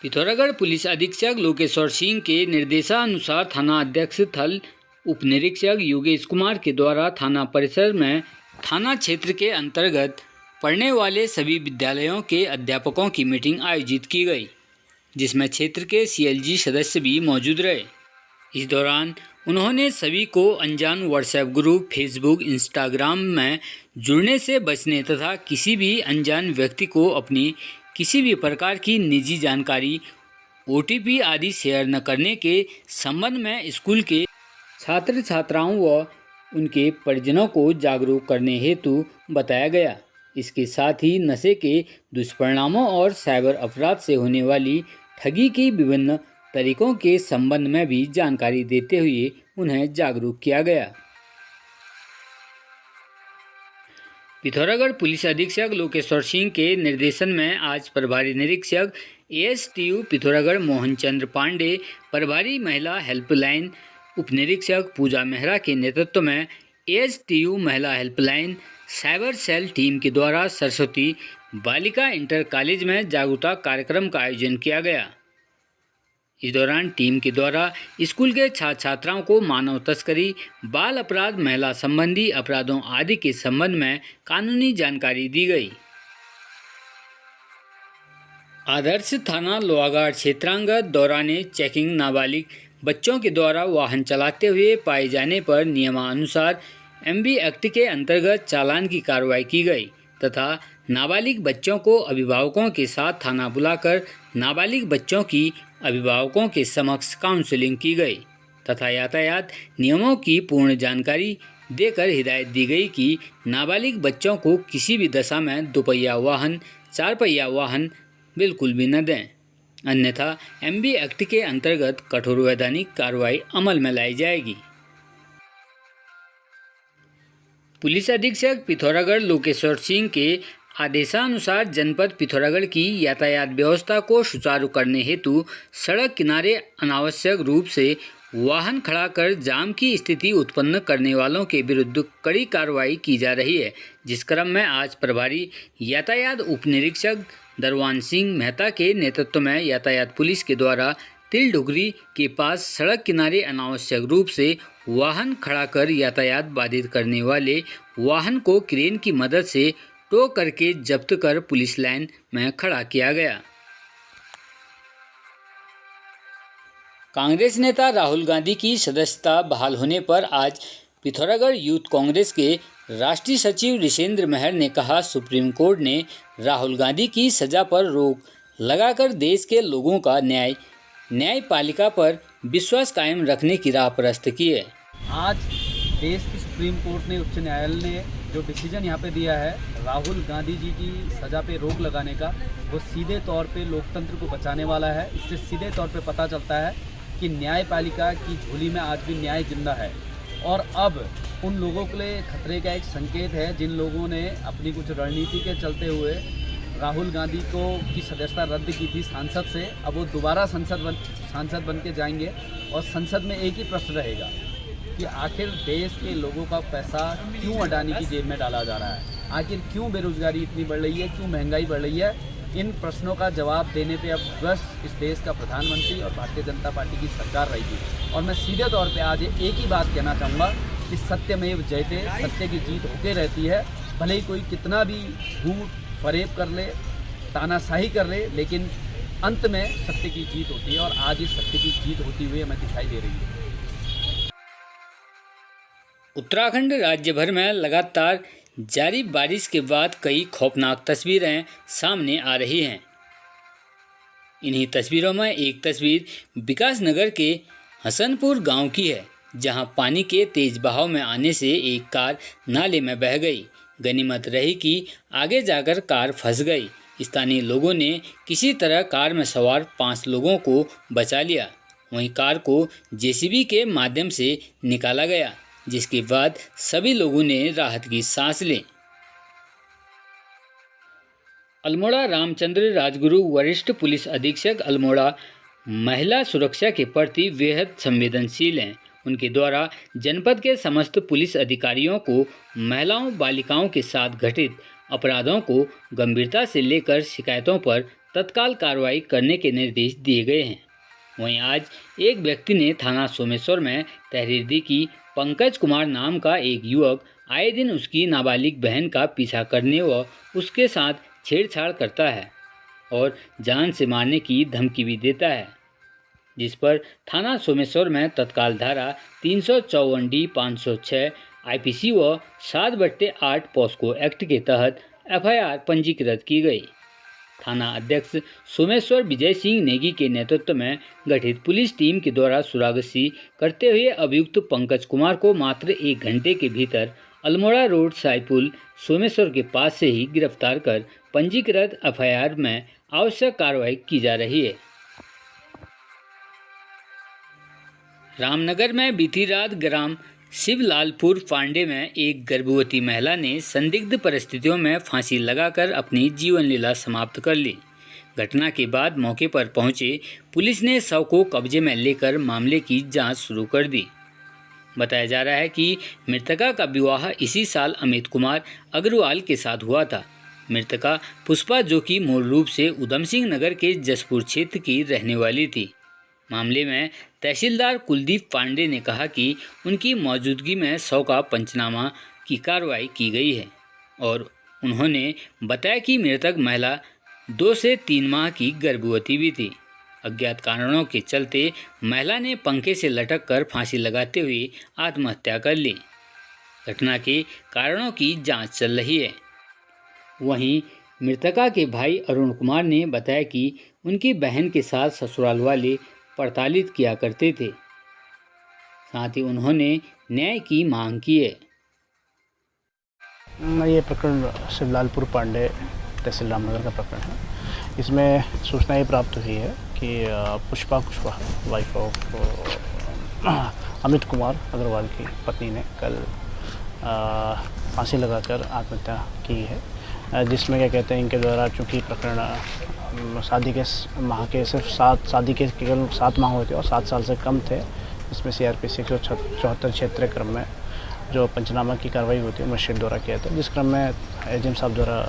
Pithoragarh police अधीक्षक लोकेश्वर सिंह के निर्देशानुसार थाना अध्यक्ष थल उप निरीक्षक योगेश कुमार के द्वारा थाना परिसर में थाना क्षेत्र के अंतर्गत पढ़ने वाले सभी विद्यालयों के अध्यापकों की मीटिंग आयोजित की गई, जिसमें क्षेत्र के सीएलजी सदस्य भी मौजूद रहे। इस दौरान उन्होंने सभी को अनजान व्हाट्सएप ग्रुप, फेसबुक, इंस्टाग्राम में जुड़ने से बचने तथा किसी भी अनजान व्यक्ति को अपनी किसी भी प्रकार की निजी जानकारी, ओटीपी आदि शेयर न करने के संबंध में स्कूल के छात्र छात्राओं व उनके परिजनों को जागरूक करने हेतु बताया गया। इसके साथ ही नशे के दुष्परिणामों और साइबर अपराध से होने वाली ठगी की विभिन्न तरीकों के संबंध में भी जानकारी देते हुए उन्हें जागरूक किया गया। पिथौरागढ़ पुलिस अधीक्षक लोकेश्वर सिंह के निर्देशन में आज प्रभारी निरीक्षक एएसटीयू पिथौरागढ़ मोहन चंद्र पांडे, प्रभारी महिला हेल्पलाइन उप निरीक्षक पूजा मेहरा के नेतृत्व में एएसटीयू महिला हेल्पलाइन साइबर सेल टीम के द्वारा सरस्वती बालिका इंटर कॉलेज में जागरूकता कार्यक्रम का आयोजन किया गया। इस दौरान टीम के द्वारा स्कूल के छात्र छात्राओं को मानव तस्करी, बाल अपराध, महिला संबंधी अपराधों आदि के संबंध में कानूनी जानकारी दी गई। आदर्श थाना लोहागढ़ क्षेत्रांगत दौरान चेकिंग नाबालिग बच्चों के द्वारा वाहन चलाते हुए पाए जाने पर नियमानुसार एमबी एक्ट के अंतर्गत चालान की कार्रवाई की गई तथा नाबालिग बच्चों को अभिभावकों के साथ थाना बुलाकर नाबालिग बच्चों की अभिभावकों के समक्ष काउंसलिंग की गई तथा यातायात नियमों की पूर्ण जानकारी देकर हिदायत दी गई कि नाबालिग बच्चों को किसी भी दशा में दोपहिया वाहन, चार पहिया वाहन बिल्कुल भी न दें, अन्यथा एमबी एक्ट के अंतर्गत कठोर वैधानिक कार्रवाई अमल में लाई जाएगी। पुलिस अधीक्षक पिथौरागढ़ लोकेश्वर सिंह के आदेशानुसार जनपद पिथौरागढ़ की यातायात व्यवस्था को सुचारू करने हेतु सड़क किनारे अनावश्यक रूप से वाहन खड़ा कर जाम की स्थिति उत्पन्न करने वालों के विरुद्ध कड़ी कार्रवाई की जा रही है। जिस क्रम में आज प्रभारी यातायात उप निरीक्षक दरवान सिंह मेहता के नेतृत्व में यातायात पुलिस के द्वारा तिलडुगरी के पास सड़क किनारे अनावश्यक रूप से वाहन खड़ा कर यातायात बाधित करने वाले वाहन को क्रेन की मदद से टो करके जब्त कर पुलिस लाइन में खड़ा किया गया। कांग्रेस नेता राहुल गांधी की सदस्यता बहाल होने पर आज पिथौरागढ़ यूथ कांग्रेस के राष्ट्रीय सचिव ऋषेंद्र महर ने कहा, सुप्रीम कोर्ट ने राहुल गांधी की सजा पर रोक लगाकर देश के लोगों का न्यायपालिका पर विश्वास कायम रखने की राह प्रशस्त की है। आज देश की सुप्रीम कोर्ट ने, उच्च न्यायालय ने जो डिसीजन यहाँ पे दिया है राहुल गांधी जी की सज़ा पे रोक लगाने का, वो सीधे तौर पे लोकतंत्र को बचाने वाला है। इससे सीधे तौर पे पता चलता है कि न्यायपालिका की झोली में आज भी न्याय जिंदा है और अब उन लोगों के लिए खतरे का एक संकेत है जिन लोगों ने अपनी कुछ रणनीति के चलते हुए राहुल गांधी की सदस्यता रद्द की थी सांसद से। अब वो दोबारा सांसद बन के जाएंगे और संसद में एक ही प्रश्न रहेगा कि आखिर देश के लोगों का पैसा क्यों अडानी की जेब में डाला जा रहा है, आखिर क्यों बेरोजगारी इतनी बढ़ रही है, क्यों महंगाई बढ़ रही है। इन प्रश्नों का जवाब देने पे अब बस इस देश का प्रधानमंत्री और भारतीय जनता पार्टी की सरकार रहेगी। और मैं सीधे तौर पे आज एक ही बात कहना चाहूँगा कि सत्यमेव जयते, सत्य की जीत होके रहती है। भले ही कोई कितना भी झूठ फरेब कर ले, तानाशाही कर ले, लेकिन अंत में सत्य की जीत होती है और आज इस सत्य की जीत होती हुई हमें दिखाई दे रही है। उत्तराखंड राज्य भर में लगातार जारी बारिश के बाद कई खौफनाक तस्वीरें सामने आ रही हैं। इन्हीं तस्वीरों में एक तस्वीर विकासनगर के हसनपुर गांव की है, जहां पानी के तेज बहाव में आने से एक कार नाले में बह गई। गनीमत रही कि आगे जाकर कार फंस गई। स्थानीय लोगों ने किसी तरह कार में सवार 5 लोगों को बचा लिया। वहीं कार को जेसीबी के माध्यम से निकाला गया, जिसके बाद सभी लोगों ने राहत की सांस ली। अल्मोड़ा रामचंद्र राजगुरु वरिष्ठ पुलिस अधीक्षक अल्मोड़ा महिला सुरक्षा के प्रति बेहद संवेदनशील हैं। उनके द्वारा जनपद के समस्त पुलिस अधिकारियों को महिलाओं बालिकाओं के साथ घटित अपराधों को गंभीरता से लेकर शिकायतों पर तत्काल कार्रवाई करने के निर्देश दिए गए हैं। वहीं आज एक व्यक्ति ने थाना सोमेश्वर में तहरीर दी कि पंकज कुमार नाम का एक युवक आए दिन उसकी नाबालिग बहन का पीछा करने व उसके साथ छेड़छाड़ करता है और जान से मारने की धमकी भी देता है, जिस पर थाना सोमेश्वर में तत्काल धारा 354D 506 IPC व 7/8 पॉस्को एक्ट के तहत FIR पंजीकृत की गई। थाना अध्यक्ष सोमेश्वर विजय सिंह नेगी के नेतृत्व में गठित पुलिस टीम के द्वारा सुरागसी करते हुए अभियुक्त पंकज कुमार को मात्र 1 घंटे के भीतर अल्मोड़ा रोड साईपुल सोमेश्वर के पास से ही गिरफ्तार कर पंजीकृत FIR में आवश्यक कार्रवाई की जा रही है। रामनगर में बीती रात ग्राम शिवलालपुर पांडे में एक गर्भवती महिला ने संदिग्ध परिस्थितियों में फांसी लगाकर अपनी जीवन लीला समाप्त कर ली। घटना के बाद मौके पर पहुंचे पुलिस ने शव को कब्जे में लेकर मामले की जांच शुरू कर दी। बताया जा रहा है कि मृतका का विवाह इसी साल अमित कुमार अग्रवाल के साथ हुआ था। मृतका पुष्पा, जो कि मूल रूप से उधम सिंह नगर के जसपुर क्षेत्र की रहने वाली थी। मामले में तहसीलदार कुलदीप पांडे ने कहा कि उनकी मौजूदगी में शव का पंचनामा की कार्रवाई की गई है और उन्होंने बताया कि मृतक महिला 2 से 3 माह की गर्भवती भी थी। अज्ञात कारणों के चलते महिला ने पंखे से लटक कर फांसी लगाते हुए आत्महत्या कर ली। घटना के कारणों की जांच चल रही है। वहीं मृतका के भाई अरुण कुमार ने बताया कि उनकी बहन के साथ ससुराल वाले प्रताड़ित किया करते थे। साथ ही उन्होंने न्याय की मांग की है। ये प्रकरण शिवलालपुर पांडे तहसील रामनगर का प्रकरण है। इसमें सूचना ये प्राप्त हुई है कि पुष्पा कुशवाहा, वाइफ ऑफ अमित कुमार अग्रवाल की पत्नी ने कल फांसी लगाकर आत्महत्या की है, जिसमें क्या कहते हैं इनके द्वारा चूँकि प्रकरण शादी के माह के सिर्फ 7 माह हुए थे और 7 साल से कम थे। इसमें CRPC 174 क्षेत्रीय क्रम में जो पंचनामा की कार्रवाई होती है मजिस्ट्रेट द्वारा किया था, जिस क्रम में एजेंट साहब द्वारा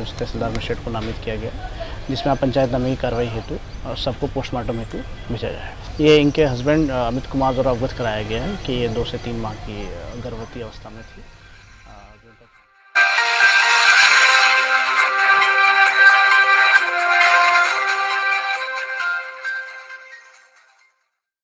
तहसीलदार मजिस्ट्रेट को नामित किया गया, जिसमें पंचायतनामे की कार्रवाई हेतु सबको पोस्टमार्टम हेतु भेजा जाए। ये इनके हस्बैंड अमित कुमार द्वारा अवगत कराया गया है कि ये 2 से 3 माह की गर्भवती अवस्था में थी।